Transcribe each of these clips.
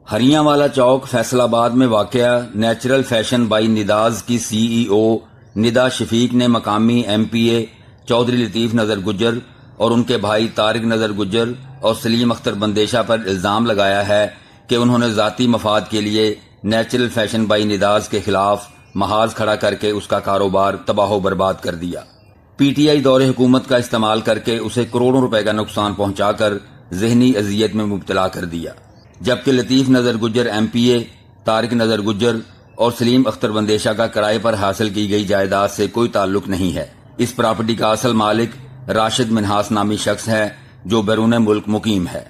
ہریاں والا چوک فیصل آباد میں واقع نیچرل فیشن بائی نداز کی سی ای او ندا شفیق نے مقامی ایم پی اے چودھری لطیف نظر گجر اور ان کے بھائی طارق نظر گجر اور سلیم اختر بندیشہ پر الزام لگایا ہے کہ انہوں نے ذاتی مفاد کے لیے نیچرل فیشن بائی نداز کے خلاف محاذ کھڑا کر کے اس کا کاروبار تباہ و برباد کر دیا. پی ٹی آئی دور حکومت کا استعمال کر کے اسے کروڑوں روپے کا نقصان پہنچا کر ذہنی اذیت میں مبتلا کر دیا، جبکہ لطیف نظر گجر ایم پی اے، طارق نظر گجر اور سلیم اختر بندیشہ کا کرائے پر حاصل کی گئی جائیداد سے کوئی تعلق نہیں ہے. اس پراپرٹی کا اصل مالک راشد منہاس نامی شخص ہے جو بیرون ملک مقیم ہے.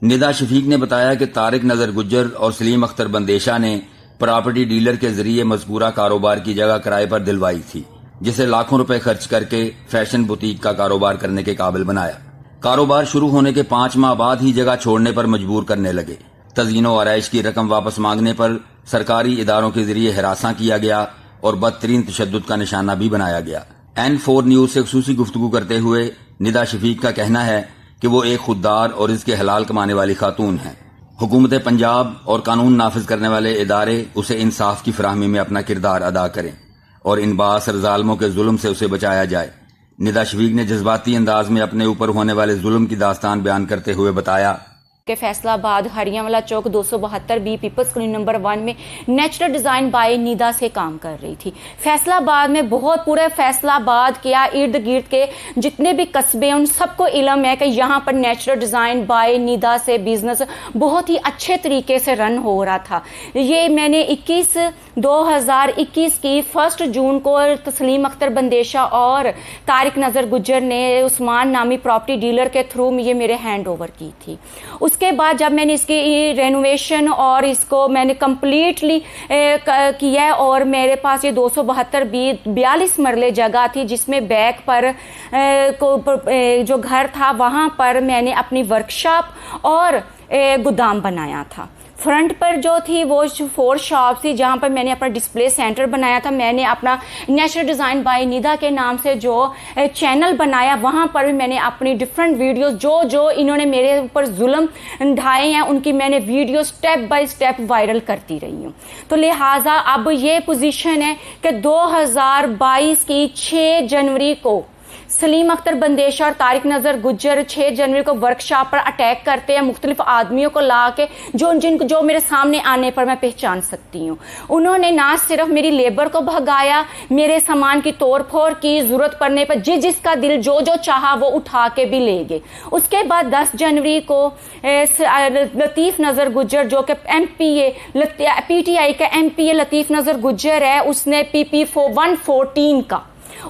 ندا شفیق نے بتایا کہ طارق نظر گجر اور سلیم اختر بندیشہ نے پراپرٹی ڈیلر کے ذریعے مذکورہ کاروبار کی جگہ کرائے پر دلوائی تھی، جسے لاکھوں روپے خرچ کر کے فیشن بوتیک کا کاروبار کرنے کے قابل بنایا. کاروبار شروع ہونے کے 5 ماہ بعد ہی جگہ چھوڑنے پر مجبور کرنے لگے. تزئین و آرائش کی رقم واپس مانگنے پر سرکاری اداروں کے ذریعے ہراساں کیا گیا اور بدترین تشدد کا نشانہ بھی بنایا گیا. N4 نیوز سے خصوصی گفتگو کرتے ہوئے ندا شفیق کا کہنا ہے کہ وہ ایک خوددار اور اس کے حلال کمانے والی خاتون ہیں. حکومت پنجاب اور قانون نافذ کرنے والے ادارے اسے انصاف کی فراہمی میں اپنا کردار ادا کریں اور ان بااثر ظالموں کے ظلم سے اسے بچایا جائے. ندا شفیق نے جذباتی انداز میں اپنے اوپر ہونے والے ظلم کی داستان بیان کرتے ہوئے بتایا کہ فیصل آباد ہریاں والا چوک 272 بی پیپلز کالونی نمبر 1 میں نیچرل ڈیزائن بائی ندا سے کام کر رہی تھی. فیصل آباد میں بہت پورے فیصل آباد کیا ارد گرد کے جتنے بھی قصبے ہیں ان سب کو علم ہے کہ یہاں پر نیچرل ڈیزائن بائی ندا سے بزنس بہت ہی اچھے طریقے سے رن ہو رہا تھا. یہ میں نے 2021 کی 1 جون کو تسلیم اختر بندیشہ اور طارق نظر گجر نے عثمان نامی پراپرٹی ڈیلر کے تھرو یہ میرے ہینڈ اوور کی تھی. اس کے بعد جب میں نے اس کی رینوویشن اور اس کو میں نے کمپلیٹلی کیا اور میرے پاس یہ 272 مرلے جگہ تھی، جس میں بیک پر جو گھر تھا وہاں پر میں نے اپنی ورکشاپ اور گودام بنایا تھا. فرنٹ پر جو تھی وہ 4 شاپ تھی جہاں پر میں نے اپنا ڈسپلے سینٹر بنایا تھا. میں نے اپنا نیچرل ڈیزائن بائی ندا کے نام سے جو چینل بنایا وہاں پر بھی میں نے اپنی ڈفرینٹ ویڈیوز جو انہوں نے میرے اوپر ظلم ڈھائے ہیں ان کی میں نے video step by step viral کرتی رہی ہوں. تو لہٰذا اب یہ پوزیشن ہے کہ 2022 کی 6 جنوری کو سلیم اختر بندیشہ اور طارق نظر گجر 6 جنوری کو ورکشاپ پر اٹیک کرتے ہیں مختلف آدمیوں کو لا کے جو میرے سامنے آنے پر میں پہچان سکتی ہوں. انہوں نے نہ صرف میری لیبر کو بھگایا، میرے سامان کی توڑ پھوڑ کی، ضرورت پڑنے پر جس کا دل جو چاہا وہ اٹھا کے بھی لے گئے. اس کے بعد 10 جنوری کو لطیف نظر گجر جو کہ M P a P T I کا ایم پی اے لطیف نظر گجر ہے، اس نے PP 114 کا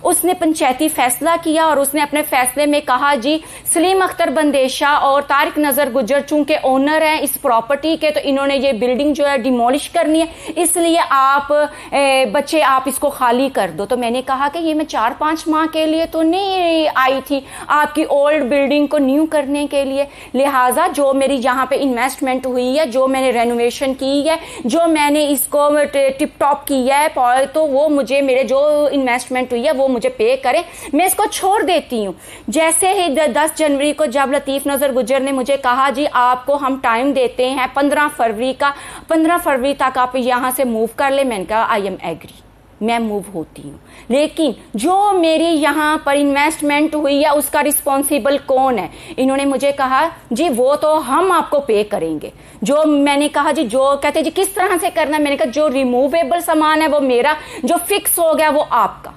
اس نے پنچایتی فیصلہ کیا اور اس نے اپنے فیصلے میں کہا جی سلیم اختر بندیشہ اور طارق نظر گجر چونکہ اونر ہیں اس پراپرٹی کے تو انہوں نے یہ بلڈنگ جو ہے ڈیمولش کرنی ہے، اس لیے آپ بچے آپ اس کو خالی کر دو. تو میں نے کہا کہ یہ میں 4-5 ماہ کے لیے تو نہیں آئی تھی آپ کی اولڈ بلڈنگ کو نیو کرنے کے لیے، لہٰذا جو میری یہاں پہ انویسٹمنٹ ہوئی ہے، جو میں نے رینوویشن کی ہے، جو میں نے اس کو ٹپ ٹاپ کیا ہے تو وہ مجھے میرے جو انویسٹمنٹ ہوئی ہے وہ مجھے پے کریں، میں اس کو چھوڑ دیتی ہوں. جیسے ہی 10 جنوری کو جب لطیف نظر گجر نے مجھے کہا جی آپ کو ہم ٹائم دیتے ہیں 15 فروری تک آپ یہاں سے موو کر لیں، میں نے کہا آئی ایم ایگری، میں موو ہوتی ہوں. لیکن جو میری یہاں پر انویسٹمنٹ ہوئی ہے اس کا رسپانسیبل کون ہے؟ انہوں نے مجھے کہا جی وہ تو ہم آپ کو پے کریں گے. جو میں نے کہا جی جو کہتے جی کس طرح سے کرنا ہے، میں نے کہا جو ریموویبل سامان ہے وہ میرا، جو فکس ہو گیا وہ آپ کا.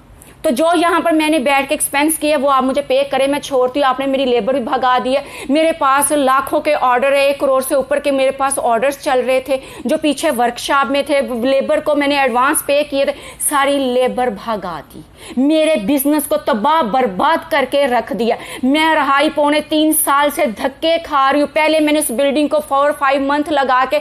تو جو یہاں پر میں نے بیٹھ کے ایکسپینس کیا وہ آپ مجھے پے کرے، میں چھوڑتی ہوں. آپ نے میری لیبر بھی بھگا دی ہے، میرے پاس لاکھوں کے آرڈر ہے، 1 کروڑ سے اوپر کے میرے پاس آرڈرز چل رہے تھے جو پیچھے ورکشاپ میں تھے. لیبر کو میں نے ایڈوانس پے کیے تھے، ساری لیبر بھگا دی، میرے بزنس کو تباہ برباد کر کے رکھ دیا. میں رہائی 3.25 سال سے دھکے کھا رہی ہوں. پہلے میں نے اس بلڈنگ کو 4-5 منتھ لگا کے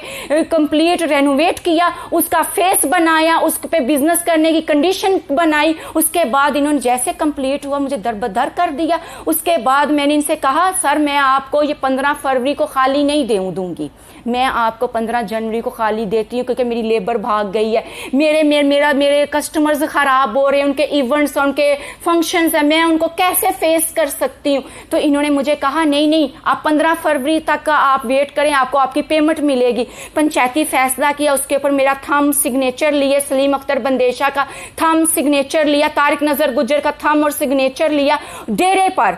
کمپلیٹ رینوویٹ کیا، اس کا فیس بنایا، اس پہ بزنس کرنے کی کنڈیشن بنائی. اس کے بعد انہوں نے جیسے کمپلیٹ ہوا مجھے در بدر کر دیا. اس کے بعد میں نے ان سے کہا سر میں آپ کو یہ 15 فروری کو خالی نہیں دوں گی، میں آپ کو 15 جنوری کو خالی دیتی ہوں کیونکہ میری لیبر بھاگ گئی ہے، میرے کسٹمرز خراب ہو رہے ہیں، ان کے ایونٹس اور ان کے فنکشنز ہیں, میں ان کو کیسے فیس کر سکتی ہوں. تو انہوں نے مجھے کہا نہیں آپ 15 فروری تک کا آپ ویٹ کریں, آپ کو آپ کی پیمنٹ ملے گی. پنچایتی فیصلہ کیا, اس کے اوپر میرا تھم سگنیچر لیے, سلیم اختر بندیشا کا تھم سگنیچر لیا, طارق نظر گجر کا تھم اور سگنیچر لیا. ڈیرے پر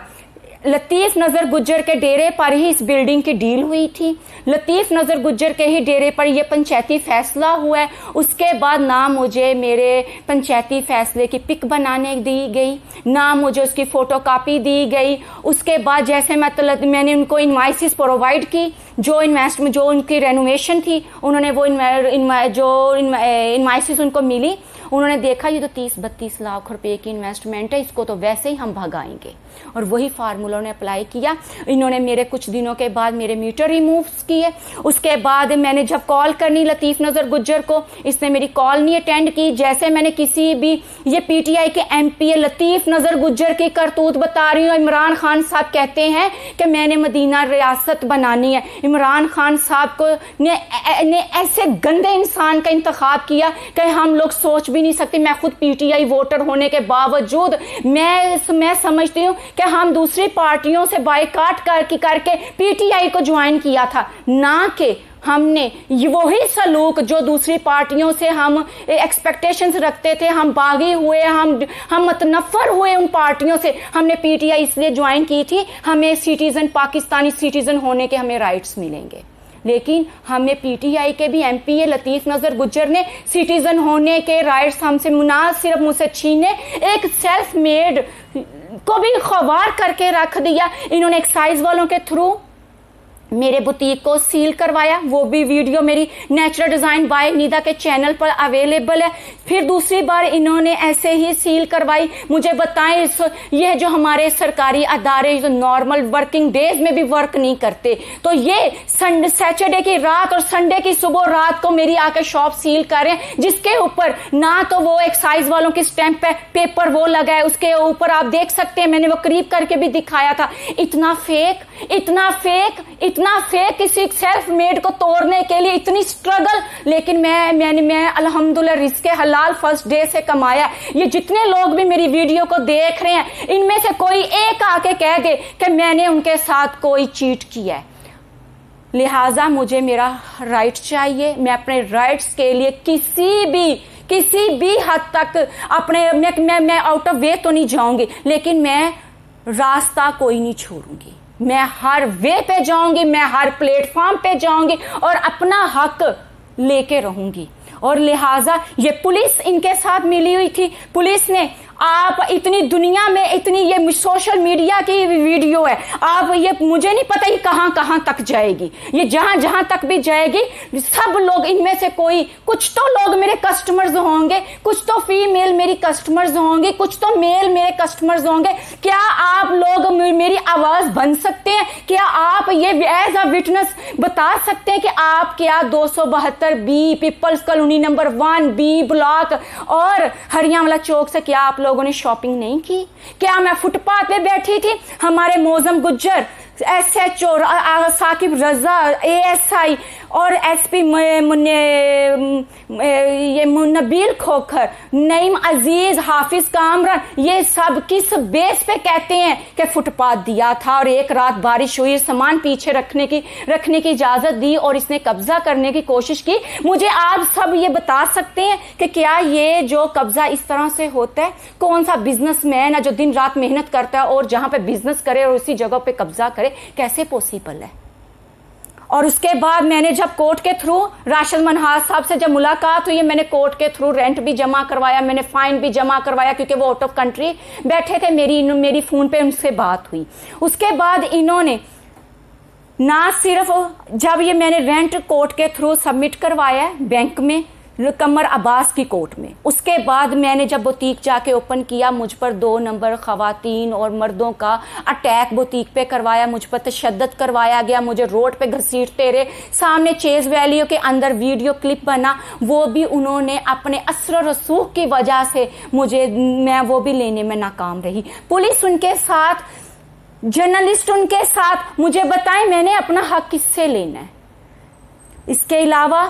لطیف نظر گجر کے ڈیرے پر ہی اس بلڈنگ کی ڈیل ہوئی تھی, لطیف نظر گجر کے ہی ڈیرے پر یہ پنچایتی فیصلہ ہوا ہے. اس کے بعد نہ مجھے میرے پنچایتی فیصلے کی پک بنانے دی گئی, نہ مجھے اس کی فوٹو کاپی دی گئی. اس کے بعد جیسے میں نے ان کو انوائسز پرووائڈ کی, جو ان کی رینوویشن تھی, انہوں نے وہ جو انوائسز ان کو ملی, انہوں نے دیکھا یہ تو 30-32 لاکھ روپے کی انویسٹمنٹ ہے, اس کو تو ویسے ہی ہم بھگائیں گے. اور وہی فارمولہ نے اپلائی کیا. انہوں نے میرے کچھ دنوں کے بعد میرے میٹر ریمووز کیے. اس کے بعد میں نے جب کال کرنی لطیف نظر گجر کو, اس نے میری کال نہیں اٹینڈ کی. جیسے میں نے کسی بھی, یہ پی ٹی آئی کے ایم پی اے لطیف نظر گجر کی کرتوت بتا رہی ہوں. عمران خان صاحب کہتے ہیں کہ میں نے مدینہ ریاست بنانی ہے. عمران خان صاحب کو نے ایسے گندے انسان کا انتخاب کیا کہ ہم لوگ سوچ بھی نہیں سکتے. میں خود پی ٹی آئی ووٹر ہونے کے باوجود میں سمجھتی ہوں کہ ہم دوسری پارٹیوں سے بائیکاٹ کر کے پی ٹی آئی کو جوائن کیا تھا, نہ کہ ہم نے وہی سلوک جو دوسری پارٹیوں سے ہم ایکسپیکٹیشنز رکھتے تھے, ہم باغی ہوئے, ہم متنفر ہوئے ان پارٹیوں سے. ہم نے پی ٹی آئی اس لیے جوائن کی تھی, ہمیں پاکستانی سٹیزن ہونے کے ہمیں رائٹس ملیں گے. لیکن ہمیں پی ٹی آئی کے بھی ایم پی اے لطیف نظر گجر نے سٹیزن ہونے کے رائٹس ہم سے صرف مجھ سے چھینے, ایک سیلف میڈ کو بھی خوار کر کے رکھ دیا. انہوں نے ایکسائز والوں کے تھرو میرے بوتیک کو سیل کروایا. وہ بھی ویڈیو میری نیچرل ڈیزائن بائی نیدا کے چینل پر اویلیبل ہے. پھر دوسری بار انہوں نے ایسے ہی سیل کروائی. مجھے بتائیں, یہ جو ہمارے سرکاری ادارے جو نارمل ورکنگ ڈیز میں بھی ورک نہیں کرتے, تو یہ سیچرڈے کی رات اور سنڈے کی صبح رات کو میری آ کے شاپ سیل کر رہے ہیں, جس کے اوپر نہ تو وہ ایکسائز والوں کی اسٹیمپ پہ پیپر وہ لگا ہے, اس کے اوپر آپ دیکھ سکتے ہیں, میں نے وہ قریب کر کے بھی دکھایا تھا. اتنا فیک کسی سیلف میڈ کو توڑنے کے لیے اتنی سٹرگل. لیکن میں الحمدللہ رزق حلال فرسٹ ڈے سے کمایا. یہ جتنے لوگ بھی میری ویڈیو کو دیکھ رہے ہیں, ان میں سے کوئی ایک آ کے کہہ دے کہ میں نے ان کے ساتھ کوئی چیٹ کیا ہے. لہٰذا مجھے میرا رائٹ چاہیے. میں اپنے رائٹس کے لیے کسی بھی حد تک اپنے میں آؤٹ آف وے تو نہیں جاؤں گی, لیکن میں راستہ کوئی نہیں چھوڑوں گی. میں ہر وے پہ جاؤں گی, میں ہر پلیٹ فارم پہ جاؤں گی اور اپنا حق لے کے رہوں گی. اور لہٰذا یہ پولیس ان کے ساتھ ملی ہوئی تھی. پولیس نے آپ اتنی دنیا میں اتنی یہ سوشل میڈیا کی ویڈیو ہے, آپ یہ مجھے نہیں پتا یہ کہاں تک جائے گی. یہ جہاں تک بھی جائے گی, سب لوگ ان میں سے کچھ تو لوگ میرے کسٹمرز ہوں گے, کچھ تو فیمیل میری کسٹمرز ہوں گے, کچھ تو میل میرے کسٹمرز ہوں گے. کیا آپ لوگ میری آواز بن سکتے ہیں؟ کیا آپ یہ ایز اے وٹنس بتا سکتے ہیں کہ آپ کیا 272 B peoples colony number 1 B block اور ہریانوالا چوک سے کیا آپ لوگوں نے شاپنگ نہیں کی؟ کیا میں فٹ پاتھ پہ بیٹھی تھی؟ ہمارے Moazzam Gujjar, S H O Saqib Raza, A S I اور ایس پی یہ نبیل کھوکھر, نعیم عزیز, حافظ کامران, یہ سب کس بیس پہ کہتے ہیں کہ فٹ پاتھ دیا تھا اور ایک رات بارش ہوئی, سامان پیچھے رکھنے کی اجازت دی اور اس نے قبضہ کرنے کی کوشش کی. مجھے آپ سب یہ بتا سکتے ہیں کہ کیا یہ جو قبضہ اس طرح سے ہوتا ہے؟ کون سا بزنس مین ہے جو دن رات محنت کرتا ہے اور جہاں پہ بزنس کرے اور اسی جگہ پہ قبضہ کرے؟ کیسے پوسیبل ہے؟ اور اس کے بعد میں نے جب کورٹ کے تھرو راشد منہاس صاحب سے جب ملاقات ہوئی, میں نے کورٹ کے تھرو رینٹ بھی جمع کروایا, میں نے فائن بھی جمع کروایا, کیونکہ وہ آؤٹ آف کنٹری بیٹھے تھے. میری فون پہ ان سے بات ہوئی. اس کے بعد انہوں نے نہ صرف جب یہ میں نے رینٹ کورٹ کے تھرو سبمٹ کروایا بینک میں قمر عباس کی کورٹ میں, اس کے بعد میں نے جب بوتیک جا کے اوپن کیا, مجھ پر 2 نمبر خواتین اور مردوں کا اٹیک بوتیک پہ کروایا, مجھ پر تشدد کروایا گیا, مجھے روڈ پہ گھسیٹتے رہے. سامنے چیز ویلیو کے اندر ویڈیو کلپ بنا, وہ بھی انہوں نے اپنے اثر و رسوخ کی وجہ سے میں وہ بھی لینے میں ناکام رہی. پولیس ان کے ساتھ, جرنلسٹ ان کے ساتھ. مجھے بتائیں میں نے اپنا حق کس سے لینا ہے؟ اس کے علاوہ